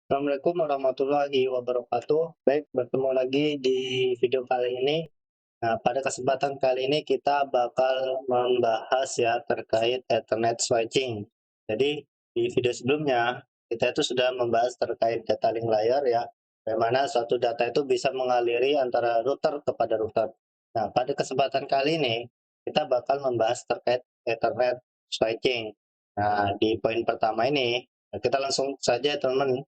Assalamualaikum warahmatullahi wabarakatuh. Baik, bertemu lagi di video kali ini. Nah, pada kesempatan kali ini kita bakal membahas ya terkait Ethernet switching. Jadi di video sebelumnya kita itu sudah membahas terkait data link layer ya, di mana suatu data itu bisa mengaliri antara router kepada router. Nah, pada kesempatan kali ini kita bakal membahas terkait Ethernet switching. Nah, di poin pertama ini kita langsung saja teman-teman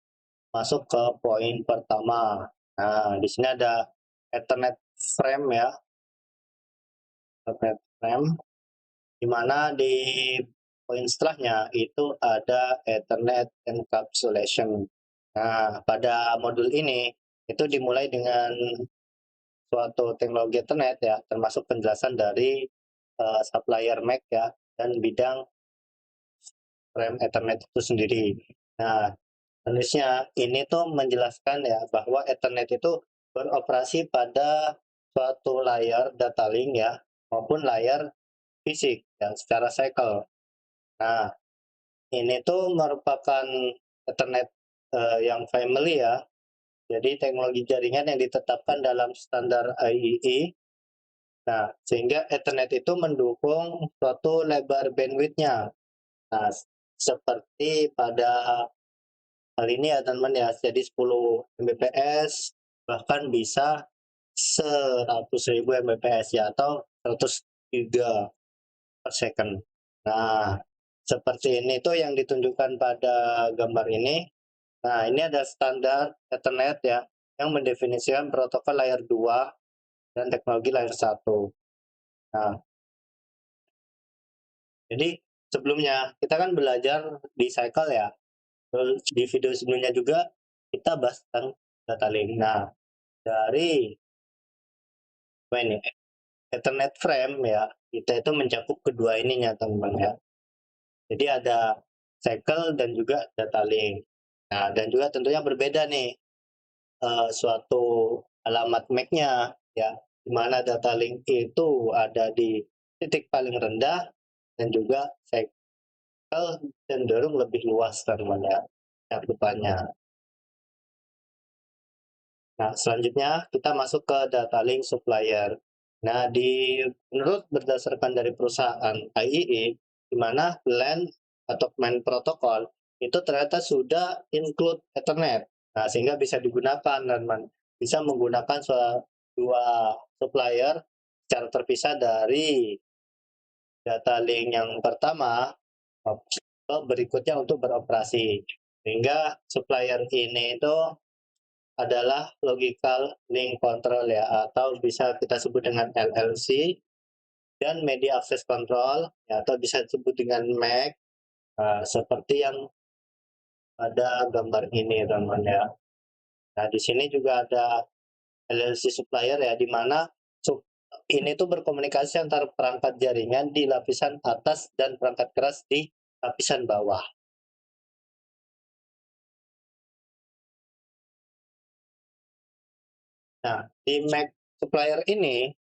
masuk ke poin pertama. Nah, di sini ada Ethernet frame ya, Ethernet frame, di mana di poin setelahnya itu ada Ethernet encapsulation. Nah, pada modul ini itu dimulai dengan suatu teknologi Ethernet ya, termasuk penjelasan dari supplier MAC ya, dan bidang frame Ethernet itu sendiri. Nah, penulisnya ini tuh menjelaskan ya bahwa Ethernet itu beroperasi pada suatu layar data link ya maupun layar fisik yang secara cycle. Nah, ini tuh merupakan Ethernet yang family ya. Jadi teknologi jaringan yang ditetapkan dalam standar IEEE. Nah, sehingga Ethernet itu mendukung suatu lebar bandwidth-nya. Nah, seperti pada hal ini ya teman-teman ya, jadi 10 Mbps bahkan bisa 100.000 Mbps ya atau 100 giga per second. Nah, seperti ini tuh yang ditunjukkan pada gambar ini. Nah, ini ada standar Ethernet ya yang mendefinisikan protokol layer 2 dan teknologi layer 1. Nah, jadi sebelumnya kita kan belajar di cycle ya. Terus di video sebelumnya juga kita bahas tentang data link. Nah, dari apa ini Ethernet frame ya, kita itu mencakup kedua ininya teman-teman ya. Jadi ada cycle dan juga data link. Nah, dan juga tentunya berbeda nih suatu alamat MAC-nya ya, di mana data link itu ada di titik paling rendah dan juga cycle cenderung lebih luas teman-teman ya cakupannya. Nah, selanjutnya kita masuk ke data link supplier. Nah, menurut berdasarkan dari perusahaan IEEE, di mana LAN atau main protokol itu ternyata sudah include Ethernet. Nah, sehingga bisa digunakan dan bisa menggunakan dua supplier secara terpisah dari data link yang pertama ke berikutnya untuk beroperasi. Sehingga supplier ini itu adalah logical link control ya, atau bisa kita sebut dengan LLC, dan media access control ya, atau bisa disebut dengan MAC, seperti yang ada gambar ini teman-teman ya. Nah, di sini juga ada LLC supplier ya, di mana ini tuh berkomunikasi antara perangkat jaringan di lapisan atas dan perangkat keras di lapisan bawah. Nah, di MAC supplier ini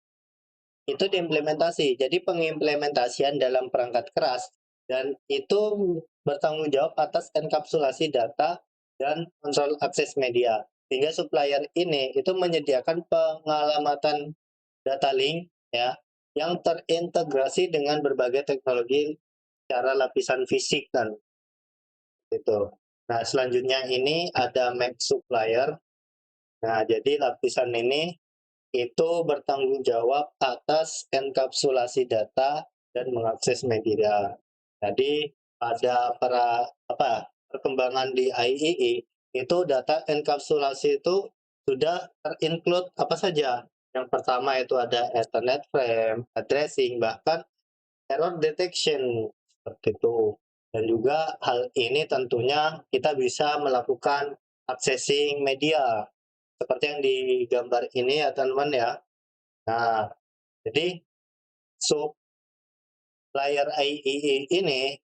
itu diimplementasi. Jadi pengimplementasian dalam perangkat keras dan itu bertanggung jawab atas enkapsulasi data dan kontrol akses media. Sehingga supplier ini itu menyediakan pengalamatan data link ya yang terintegrasi dengan berbagai teknologi secara lapisan fisik kan itu. Nah, selanjutnya ini ada MAC supplier. Nah, jadi lapisan ini itu bertanggung jawab atas enkapsulasi data dan mengakses media. Jadi pada perkembangan di IEE itu data enkapsulasi itu sudah terinclude apa saja. Yang pertama itu ada Ethernet frame, addressing, bahkan error detection seperti itu. Dan juga hal ini tentunya kita bisa melakukan accessing media seperti yang di gambar ini ya teman-teman ya. Nah, jadi sub layar IEE ini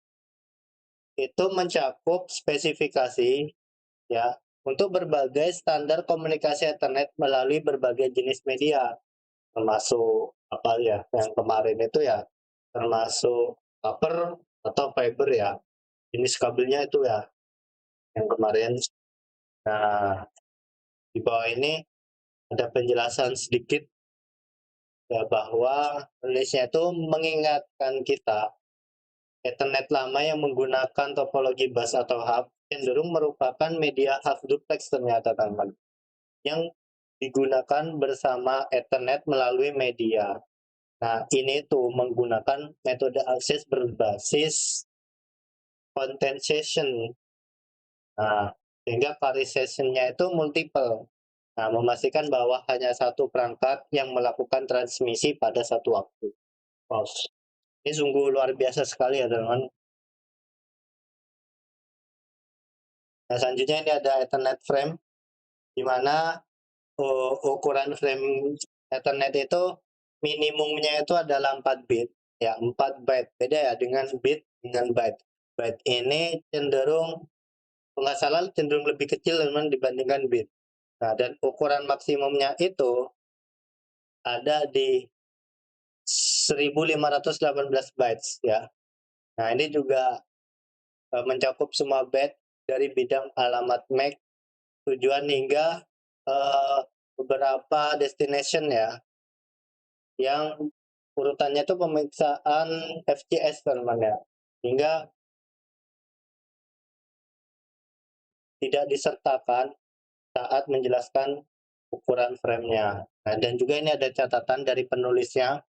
itu mencakup spesifikasi ya untuk berbagai standar komunikasi Ethernet melalui berbagai jenis media, termasuk apa ya yang kemarin itu ya, termasuk copper atau fiber ya, jenis kabelnya itu ya yang kemarin. Nah, di bawah ini ada penjelasan sedikit ya bahwa penulisnya itu mengingatkan kita Ethernet lama yang menggunakan topologi bus atau hub cenderung merupakan media half duplex ternyata teman yang digunakan bersama Ethernet melalui media. Nah, ini tuh menggunakan metode akses berbasis content session. Nah, sehingga parisation-nya itu multiple. Nah, memastikan bahwa hanya satu perangkat yang melakukan transmisi pada satu waktu. Wow, ini sungguh luar biasa sekali ya teman-teman. Nah, selanjutnya ini ada Ethernet frame, di mana ukuran frame Ethernet itu minimumnya itu adalah 4 bit, ya 4 byte. Beda ya dengan bit dengan byte. Byte ini cenderung, nggak salah cenderung lebih kecil teman dibandingkan bit. Nah, dan ukuran maksimumnya itu ada di 1518 bytes ya. Nah, ini juga mencakup semua byte dari bidang alamat MAC tujuan hingga beberapa destination ya, yang urutannya itu pemeriksaan FCS teman ya, hingga tidak disertakan saat menjelaskan ukuran frame-nya. Nah, dan juga ini ada catatan dari penulisnya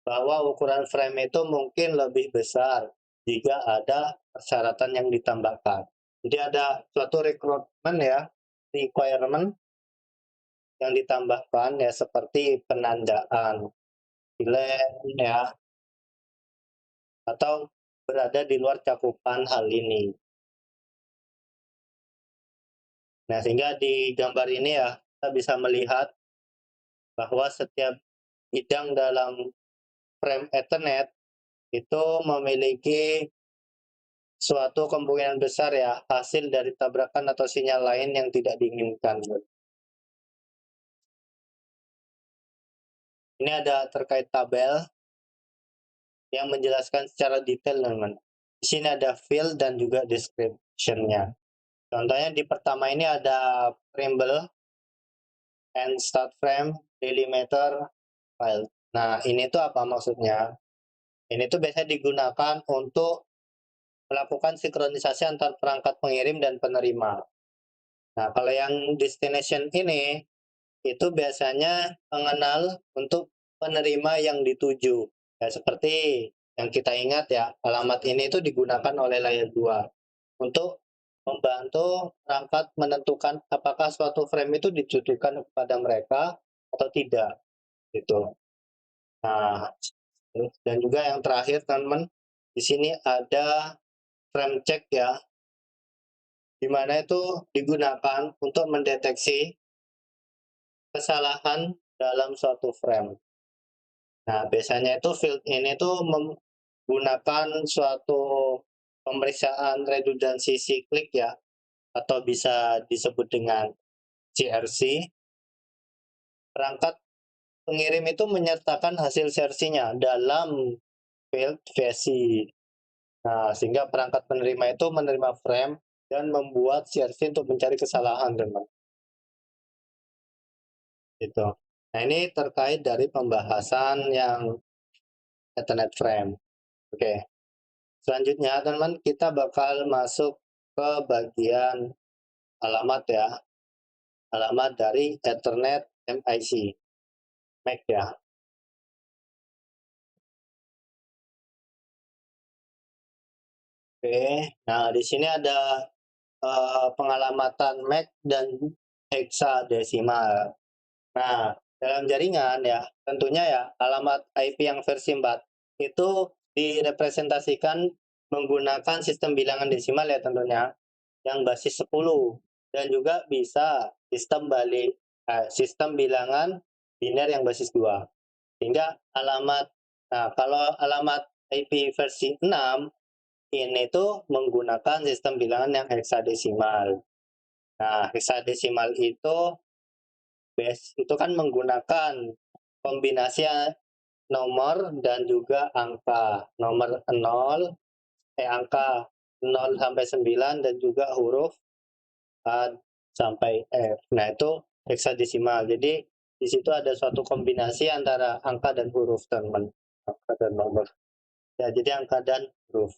bahwa ukuran frame itu mungkin lebih besar jika ada persyaratan yang ditambahkan. Jadi ada suatu requirement yang ditambahkan ya, seperti penandaan delay ya, atau berada di luar cakupan hal ini. Nah, sehingga di gambar ini ya kita bisa melihat bahwa setiap bidang dalam frame Ethernet itu memiliki suatu kemungkinan besar ya hasil dari tabrakan atau sinyal lain yang tidak diinginkan. Ini ada terkait tabel yang menjelaskan secara detail teman. Di sini ada field dan juga description-nya. Contohnya di pertama ini ada preamble and start frame, delimiter, file. Nah, ini tuh apa maksudnya? Ini tuh biasanya digunakan untuk melakukan sinkronisasi antar perangkat pengirim dan penerima. Nah, kalau yang destination ini itu biasanya mengenal untuk penerima yang dituju. Ya, seperti yang kita ingat ya, alamat ini itu digunakan oleh layer 2 untuk membantu perangkat menentukan apakah suatu frame itu ditujukan kepada mereka atau tidak gitu. Nah, dan juga yang terakhir teman-teman, di sini ada frame check ya, di mana itu digunakan untuk mendeteksi kesalahan dalam suatu frame. Nah, biasanya itu field ini tuh menggunakan suatu pemeriksaan redundansi siklik ya, atau bisa disebut dengan CRC. Perangkat pengirim itu menyertakan hasil sersinya dalam field VSI. Nah, sehingga perangkat penerima itu menerima frame dan membuat CRC untuk mencari kesalahan, teman. Gitu. Nah, ini terkait dari pembahasan yang Ethernet frame. Oke. Selanjutnya, teman, kita bakal masuk ke bagian alamat ya. Alamat dari Ethernet MIC. MAC ya. Oke. Nah, di sini ada pengalamatan MAC dan hexadesimal. Nah, dalam jaringan ya, tentunya ya alamat IP yang versi 4 itu direpresentasikan menggunakan sistem bilangan desimal ya tentunya, yang basis 10, dan juga bisa sistem bilangan biner yang basis 2. Sehingga kalau alamat IP versi 6 ini tuh menggunakan sistem bilangan yang heksadesimal. Nah, heksadesimal itu kan menggunakan kombinasi nomor dan juga angka. Nomor 0, angka 0 sampai 9 dan juga huruf sampai F. Nah, itu heksadesimal. Jadi di situ ada suatu kombinasi antara angka dan huruf, teman. Angka dan nomor. Ya, jadi angka dan huruf.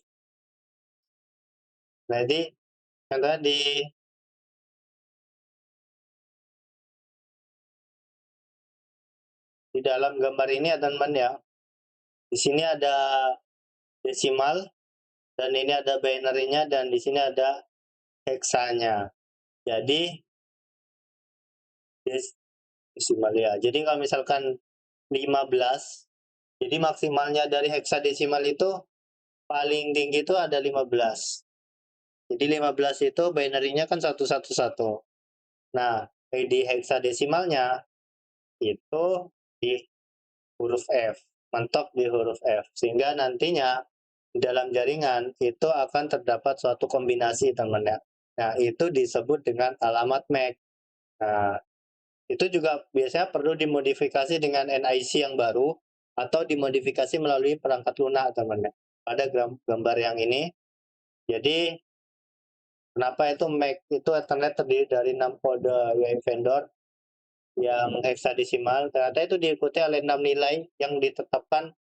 Nah, jadi contohnya di dalam gambar ini ya, teman ya. Di sini ada desimal dan ini ada binary-nya dan di sini ada heksanya. Jadi desimal ya. Jadi kalau misalkan 15, jadi maksimalnya dari heksadesimal itu paling tinggi itu ada 15. Jadi 15 itu binary-nya kan 111. Nah, di heksadesimalnya itu di huruf F, mentok di huruf F. Sehingga nantinya di dalam jaringan itu akan terdapat suatu kombinasi, teman ya. Nah, itu disebut dengan alamat MAC. Nah, itu juga biasanya perlu dimodifikasi dengan NIC yang baru atau dimodifikasi melalui perangkat lunak, teman ya. Pada gambar yang ini, jadi kenapa itu MAC itu Ethernet terdiri dari 6 kode WiFi vendor yang heksadesimal, ternyata itu diikuti oleh 6 nilai yang ditetapkan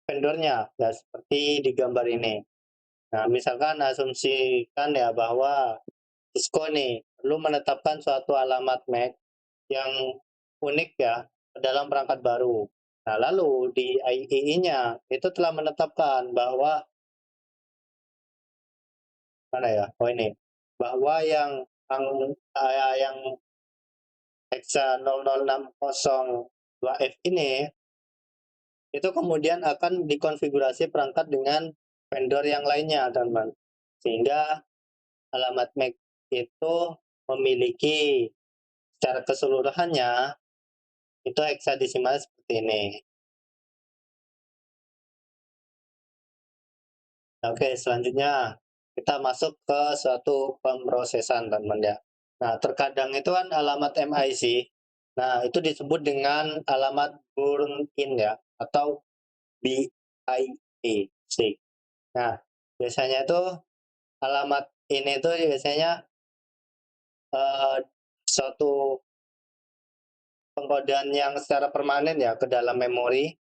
vendornya, ya seperti di gambar ini. Nah, misalkan asumsikan ya bahwa Cisco nih perlu menetapkan suatu alamat MAC yang unik ya dalam perangkat baru. Nah, lalu di IEE-nya itu telah menetapkan bahwa mana ya? Oh ini, bahwa yang hexa 00602F ini itu kemudian akan dikonfigurasi perangkat dengan vendor yang lainnya, teman-teman. Sehingga alamat MAC itu memiliki secara keseluruhannya itu heksadesimal seperti ini. Oke, selanjutnya kita masuk ke suatu pemrosesan, teman-teman ya. Nah, terkadang itu kan alamat MIC. Nah, itu disebut dengan alamat burn in ya atau BIC. Nah, biasanya itu alamat ini itu biasanya suatu pengkodean yang secara permanen ya ke dalam memori,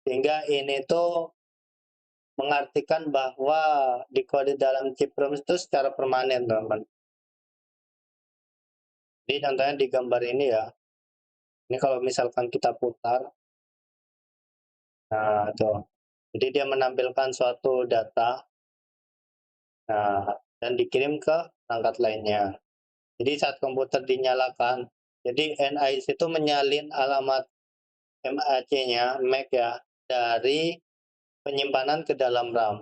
sehingga ini tuh mengartikan bahwa dikode dalam chip ROM itu secara permanen, teman-teman. Jadi contohnya di gambar ini ya, ini kalau misalkan kita putar, nah tuh, jadi dia menampilkan suatu data, nah dan dikirim ke perangkat lainnya. Jadi saat komputer dinyalakan, jadi NIC itu menyalin alamat MAC-nya, MAC ya, dari penyimpanan ke dalam RAM.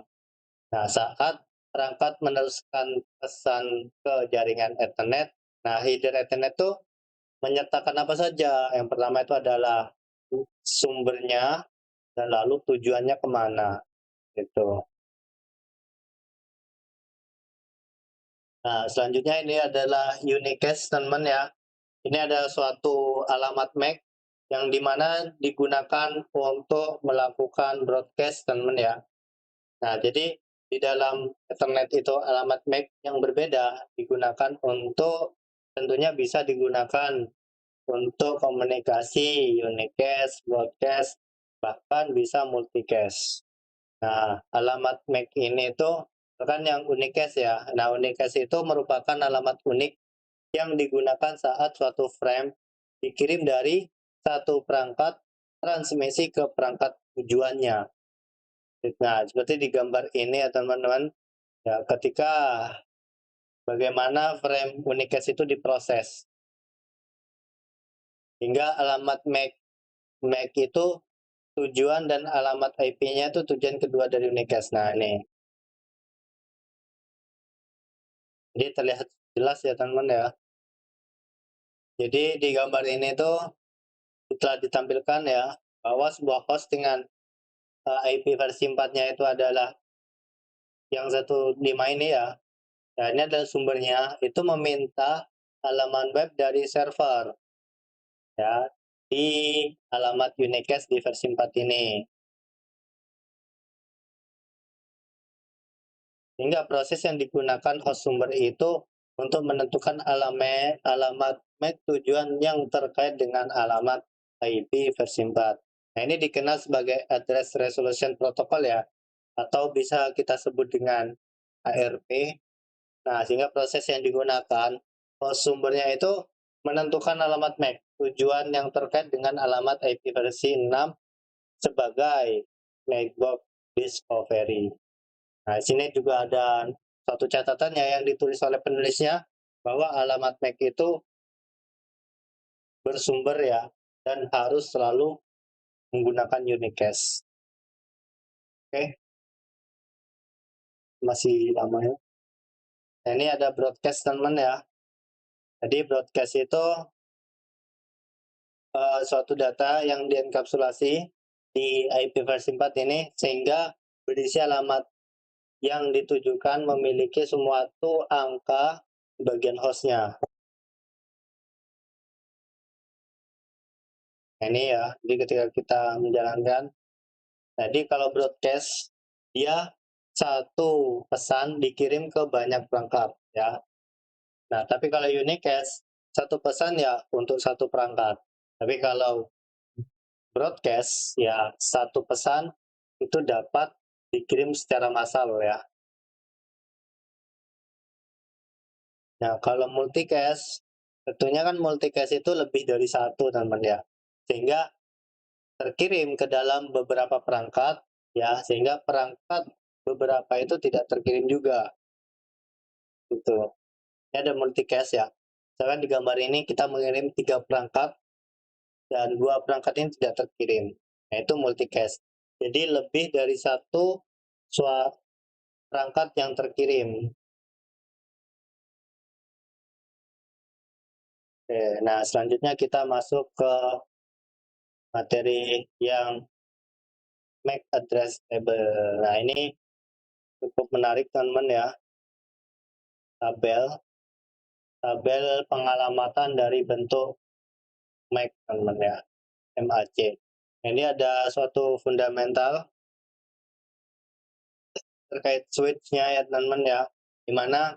Nah, saat perangkat meneruskan pesan ke jaringan Ethernet, nah header Ethernet itu menyertakan apa saja. Yang pertama itu adalah sumbernya dan lalu tujuannya kemana. Gitu. Nah, selanjutnya ini adalah unicast, teman-teman ya. Ini ada suatu alamat MAC yang dimana digunakan untuk melakukan broadcast, teman-teman ya. Nah, jadi di dalam Ethernet itu alamat MAC yang berbeda digunakan untuk tentunya bisa digunakan untuk komunikasi unicast, broadcast, bahkan bisa multicast. Nah, alamat MAC ini itu kan yang unicast ya. Nah, unicast itu merupakan alamat unik yang digunakan saat suatu frame dikirim dari satu perangkat transmisi ke perangkat tujuannya. Nah, seperti di gambar ini ya teman-teman, ya ketika bagaimana frame unicast itu diproses hingga alamat MAC itu tujuan dan alamat IP-nya itu tujuan kedua dari unicast. Nah, ini. Jadi terlihat jelas ya teman-teman ya. Jadi di gambar ini tuh telah ditampilkan ya bahwa sebuah host dengan IP versi 4-nya itu adalah yang 15 ini ya. Nah, ini adalah sumbernya, itu meminta halaman web dari server ya di alamat unicast di versi 4 ini. Sehingga proses yang digunakan host sumber itu untuk menentukan alamat MAC tujuan yang terkait dengan alamat IP versi 4. Nah, ini dikenal sebagai Address Resolution Protocol ya, atau bisa kita sebut dengan ARP. Nah, sehingga proses yang digunakan host sumbernya itu menentukan alamat MAC tujuan yang terkait dengan alamat IP versi 6 sebagai network discovery. Nah, di sini juga ada satu catatannya yang ditulis oleh penulisnya bahwa alamat MAC itu bersumber ya dan harus selalu menggunakan unicast. Oke, masih lama ya. Nah, ini ada broadcast teman ya. Jadi broadcast itu suatu data yang dienkapsulasi di IP versi 4 ini sehingga berisi alamat yang ditujukan memiliki suatu angka di bagian hostnya. Nah, ini ya, jadi ketika kita menjalankan, jadi kalau broadcast, dia satu pesan dikirim ke banyak perangkat ya. Nah, tapi kalau unicast, satu pesan ya untuk satu perangkat. Tapi kalau broadcast, ya satu pesan itu dapat dikirim secara massal ya. Nah, kalau multicast, tentunya kan multicast itu lebih dari satu teman ya. Sehingga terkirim ke dalam beberapa perangkat ya, sehingga perangkat beberapa itu tidak terkirim juga gitu. Ini ada multicast ya. Misalkan di gambar ini kita mengirim 3 perangkat dan 2 perangkat ini tidak terkirim. Nah, itu multicast. Jadi lebih dari satu perangkat yang terkirim. Oke, nah selanjutnya kita masuk ke materi yang MAC address table. Nah, ini cukup menarik teman-teman ya. Tabel pengalamatan dari bentuk MAC teman-teman ya, MAC. Ini ada suatu fundamental terkait switch-nya ya teman-teman ya, dimana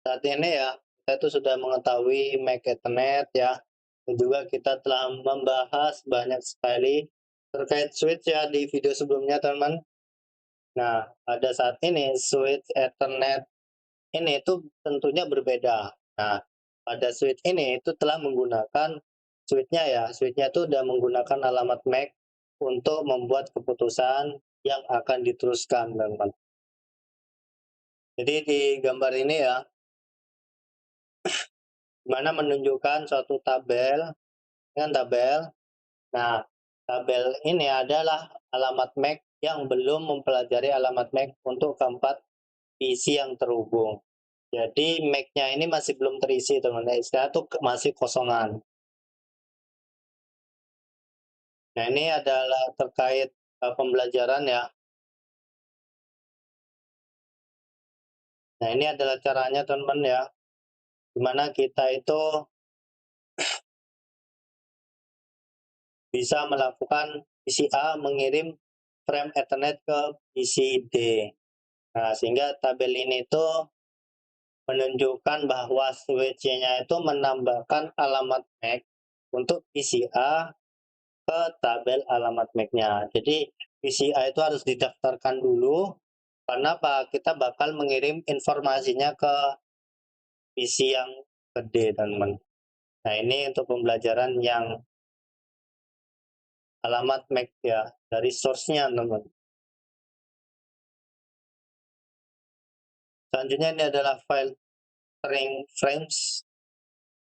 saat ini ya kita itu sudah mengetahui MAC Ethernet ya, dan juga kita telah membahas banyak sekali terkait switch ya di video sebelumnya teman-teman. Nah, pada saat ini switch Ethernet ini itu tentunya berbeda. Nah, pada switch ini itu telah menggunakan switch-nya ya, switch-nya itu sudah menggunakan alamat MAC untuk membuat keputusan yang akan diteruskan teman-teman. Jadi di gambar ini ya, mana menunjukkan suatu tabel dengan tabel. Nah, tabel ini adalah alamat MAC yang belum mempelajari alamat MAC untuk keempat PC yang terhubung. Jadi MAC-nya ini masih belum terisi teman-teman. Istilah itu masih kosongan. Nah, ini adalah terkait pembelajaran ya. Nah, ini adalah caranya teman-teman ya. Dimana kita itu bisa melakukan PC A mengirim frame Ethernet ke PC D. Nah, sehingga tabel ini itu menunjukkan bahwa switch-nya itu menambahkan alamat MAC untuk PC A ke tabel alamat MAC-nya. Jadi PC A itu harus didaftarkan dulu. Karena apa? Kita bakal mengirim informasinya ke PC yang gede, teman-teman. Nah, ini untuk pembelajaran yang alamat MAC ya, dari source-nya, teman-teman. Selanjutnya ini adalah file string frames.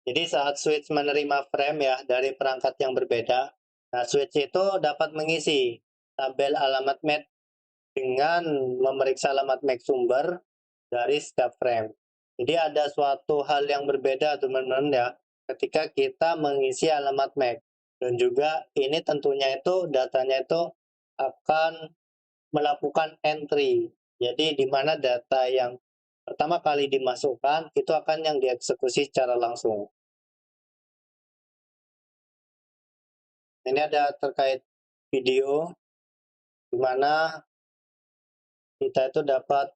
Jadi saat switch menerima frame ya dari perangkat yang berbeda, nah switch itu dapat mengisi tabel alamat MAC dengan memeriksa alamat MAC sumber dari setiap frame. Jadi ada suatu hal yang berbeda teman-teman ya ketika kita mengisi alamat MAC, dan juga ini tentunya itu datanya itu akan melakukan entry. Jadi di mana data yang pertama kali dimasukkan itu akan yang dieksekusi secara langsung. Ini ada terkait video di mana kita itu dapat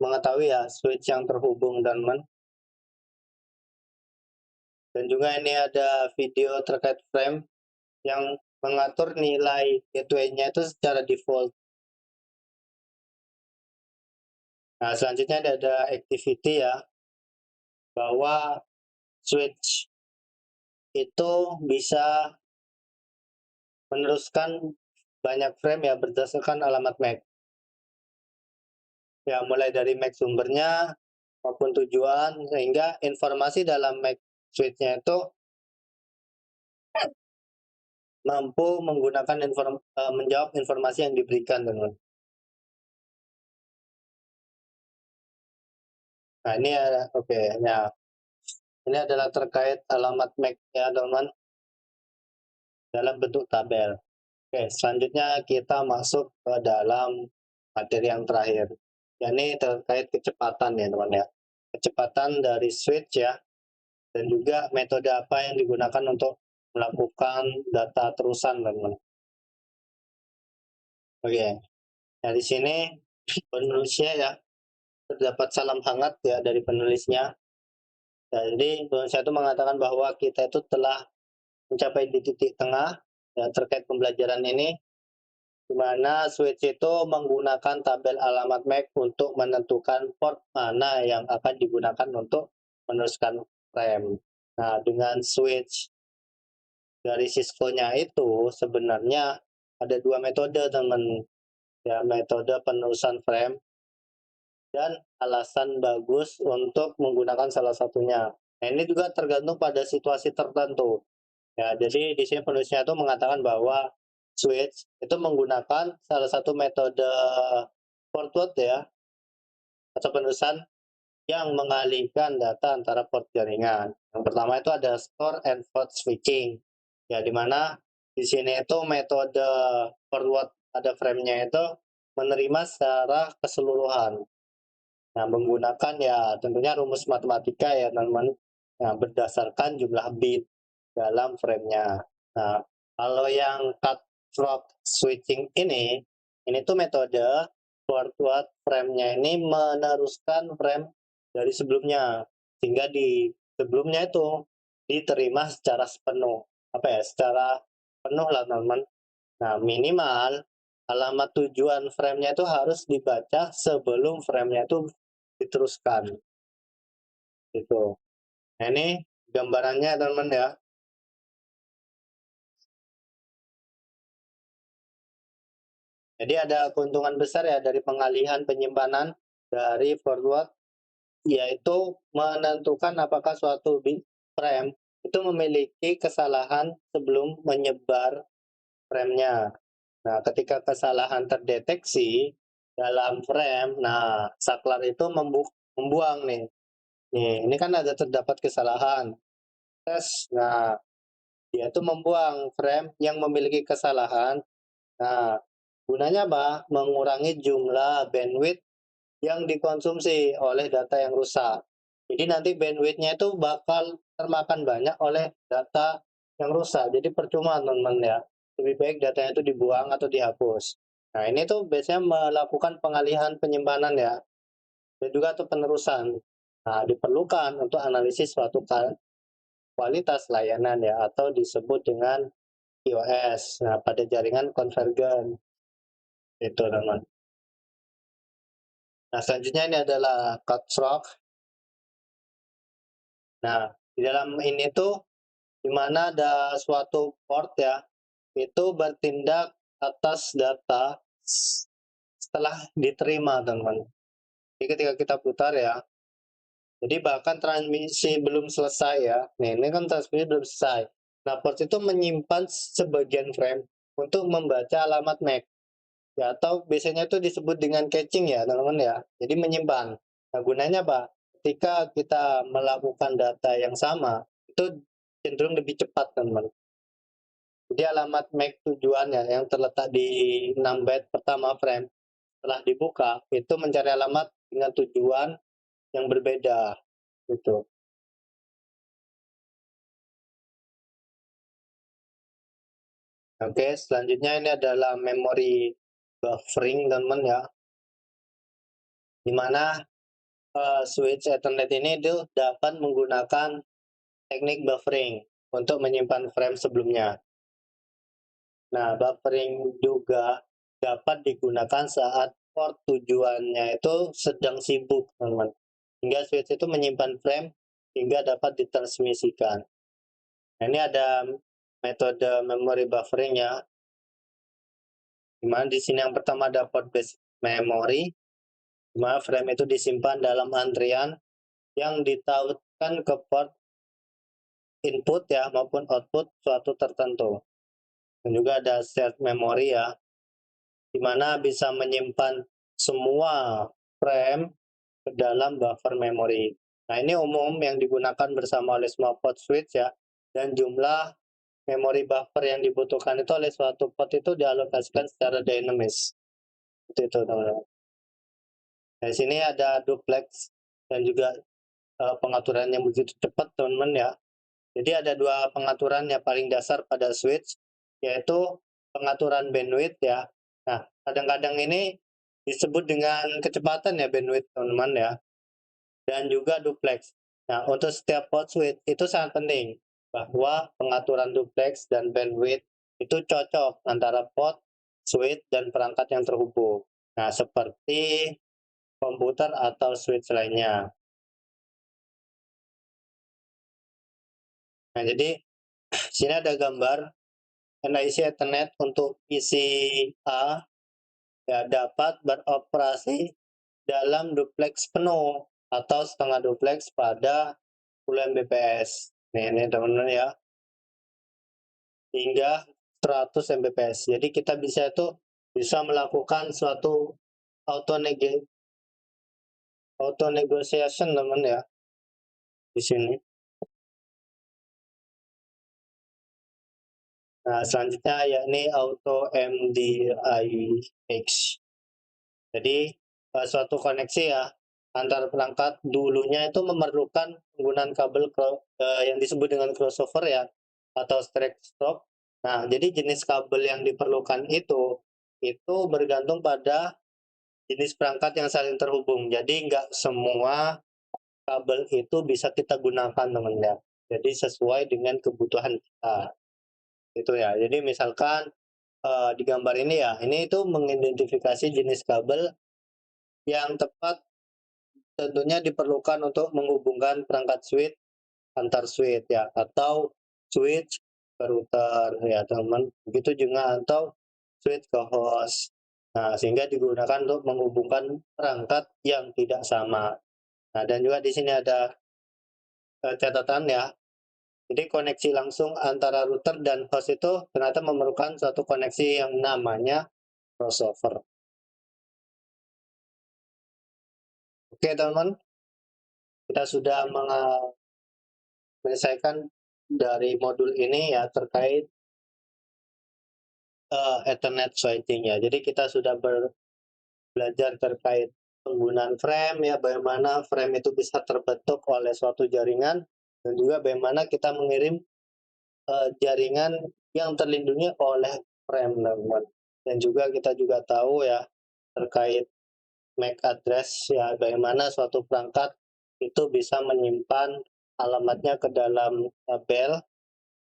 mengetahui ya switch yang terhubung teman-teman. Dan juga ini ada video terkait frame yang mengatur nilai gateway-nya itu secara default. Nah, selanjutnya ada activity ya, bahwa switch itu bisa meneruskan banyak frame ya berdasarkan alamat MAC. Ya, mulai dari MAC sumbernya maupun tujuan, sehingga informasi dalam MAC switch-nya itu mampu menggunakan menjawab informasi yang diberikan, teman. Nah, ini oke. Nah, ini adalah terkait alamat MAC ya, teman, dalam bentuk tabel. Oke, selanjutnya kita masuk ke dalam materi yang terakhir. Ini terkait kecepatan ya, teman ya. Kecepatan dari switch ya, dan juga metode apa yang digunakan untuk melakukan data terusan, teman. Oke, nah di sini penulisnya ya, terdapat salam hangat ya dari penulisnya. Jadi penulisnya itu mengatakan bahwa kita itu telah mencapai di titik tengah ya, terkait pembelajaran ini, di mana switch itu menggunakan tabel alamat MAC untuk menentukan port mana yang akan digunakan untuk meneruskan frame. Nah, dengan switch dari Cisco-nya itu sebenarnya ada dua metode, teman. Ya, metode penerusan frame dan alasan bagus untuk menggunakan salah satunya. Nah, ini juga tergantung pada situasi tertentu. Ya, jadi di sini penulisnya itu mengatakan bahwa switch itu menggunakan salah satu metode forward ya, atau penerusan yang mengalihkan data antara port jaringan. Yang pertama itu ada store and forward switching. Ya, di mana di sini itu metode forward pada frame-nya itu menerima secara keseluruhan. Nah, menggunakan ya tentunya rumus matematika ya, teman-teman. Nah, berdasarkan jumlah bit dalam frame-nya. Nah, kalau yang cut through switching ini tuh metode forward frame-nya ini meneruskan frame dari sebelumnya, sehingga di sebelumnya itu diterima secara sepenuh, secara penuh lah, teman-teman. Nah, minimal alamat tujuan frame-nya itu harus dibaca sebelum frame-nya itu diteruskan. Gitu. Nah, ini gambarannya, teman-teman ya. Jadi ada keuntungan besar ya dari pengalihan penyimpanan dari forward, yaitu menentukan apakah suatu frame itu memiliki kesalahan sebelum menyebar frame-nya. Nah, ketika kesalahan terdeteksi dalam frame, nah saklar itu membuang nih. Nih, ini kan ada terdapat kesalahan. Tes, nah dia itu membuang frame yang memiliki kesalahan. Nah, gunanya apa? Mengurangi jumlah bandwidth yang dikonsumsi oleh data yang rusak. Jadi nanti bandwidth-nya itu bakal termakan banyak oleh data yang rusak. Jadi percuma, teman-teman ya. Lebih baik datanya itu dibuang atau dihapus. Nah, ini tuh biasanya melakukan pengalihan penyimpanan ya, dan juga tuh penerusan. Nah, diperlukan untuk analisis suatu kualitas layanan ya, atau disebut dengan QoS. Nah, pada jaringan konvergen. Itu, teman. Nah, selanjutnya ini adalah cut through. Nah, di dalam ini tuh di mana ada suatu port ya, itu bertindak atas data setelah diterima, teman. Jadi ketika kita putar ya, jadi bahkan transmisi belum selesai ya. Nih, ini kan transmisi belum selesai. Nah, port itu menyimpan sebagian frame untuk membaca alamat MAC. Ya, atau biasanya itu disebut dengan caching ya, teman-teman ya. Jadi menyimpan. Nah, gunanya apa? Ketika kita melakukan data yang sama, itu cenderung lebih cepat, teman-teman. Jadi alamat MAC tujuannya yang terletak di 6 byte pertama frame setelah dibuka itu mencari alamat dengan tujuan yang berbeda gitu. Oke, selanjutnya ini adalah memori buffering, teman-teman ya. di mana switch Ethernet ini itu dapat menggunakan teknik buffering untuk menyimpan frame sebelumnya. Nah, buffering juga dapat digunakan saat port tujuannya itu sedang sibuk, teman-teman. Hingga switch itu menyimpan frame hingga dapat ditransmisikan. Nah, ini ada metode memory buffering ya. Di mana di sini yang pertama ada port based memory, di mana frame itu disimpan dalam antrian yang ditautkan ke port input ya maupun output suatu tertentu. Dan juga ada shared memory ya, di mana bisa menyimpan semua frame ke dalam buffer memory. Nah, ini umum yang digunakan bersama oleh semua port switch ya, dan jumlah memori buffer yang dibutuhkan itu oleh suatu port itu dialokasikan secara dinamis. Itu teman-teman. Nah, di sini ada duplex dan juga pengaturan yang begitu cepat teman-teman ya. Jadi ada dua pengaturan yang paling dasar pada switch, yaitu pengaturan bandwidth ya. Nah, kadang-kadang ini disebut dengan kecepatan ya bandwidth teman-teman ya, dan juga duplex. Nah, untuk setiap port switch itu sangat penting bahwa pengaturan duplex dan bandwidth itu cocok antara port, switch, dan perangkat yang terhubung. Nah, seperti komputer atau switch lainnya. Nah, jadi sini ada gambar NIC Ethernet untuk PCA ya, dapat beroperasi dalam duplex penuh atau setengah duplex pada 10 Mbps. Ini teman-teman ya, hingga 100 Mbps. Jadi kita bisa melakukan suatu auto negotiation teman ya di sini. Nah, selanjutnya yakni auto MDIX. Jadi suatu koneksi ya antar perangkat dulunya itu memerlukan penggunaan kabel yang disebut dengan crossover ya atau straight stop. Nah, jadi jenis kabel yang diperlukan itu bergantung pada jenis perangkat yang saling terhubung. Jadi nggak semua kabel itu bisa kita gunakan teman ya. Jadi sesuai dengan kebutuhan kita. Itu ya. Jadi misalkan di gambar ini ya, ini itu mengidentifikasi jenis kabel yang tepat tentunya diperlukan untuk menghubungkan perangkat switch antar switch ya, atau switch ke router ya teman. Begitu juga atau switch ke host. Nah, sehingga digunakan untuk menghubungkan perangkat yang tidak sama. Nah, dan juga di sini ada catatan ya. Jadi koneksi langsung antara router dan host itu ternyata memerlukan suatu koneksi yang namanya crossover. Oke teman-teman, kita sudah menyelesaikan dari modul ini ya terkait Ethernet switching ya. Jadi kita sudah belajar terkait penggunaan frame ya, bagaimana frame itu bisa terbentuk oleh suatu jaringan, dan juga bagaimana kita mengirim jaringan yang terlindungi oleh frame teman-teman. Dan juga kita juga tahu ya terkait MAC address ya, bagaimana suatu perangkat itu bisa menyimpan alamatnya ke dalam tabel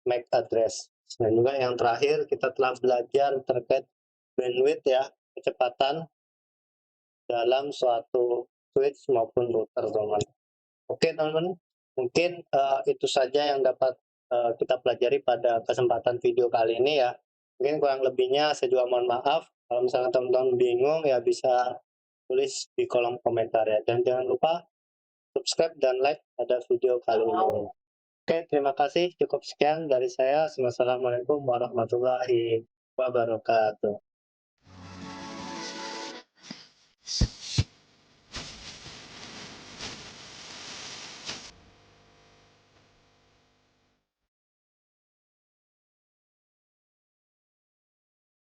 MAC address. Dan juga yang terakhir kita telah belajar terkait bandwidth ya, kecepatan dalam suatu switch maupun router teman-teman. Oke teman-teman, mungkin itu saja yang dapat kita pelajari pada kesempatan video kali ini ya. Mungkin kurang lebihnya saya juga mohon maaf. Kalau misalnya teman-teman bingung ya bisa tulis di kolom komentar ya. Dan jangan lupa subscribe dan like pada video kali ini. Oke, terima kasih. Cukup sekian dari saya. Wassalamualaikum warahmatullahi wabarakatuh.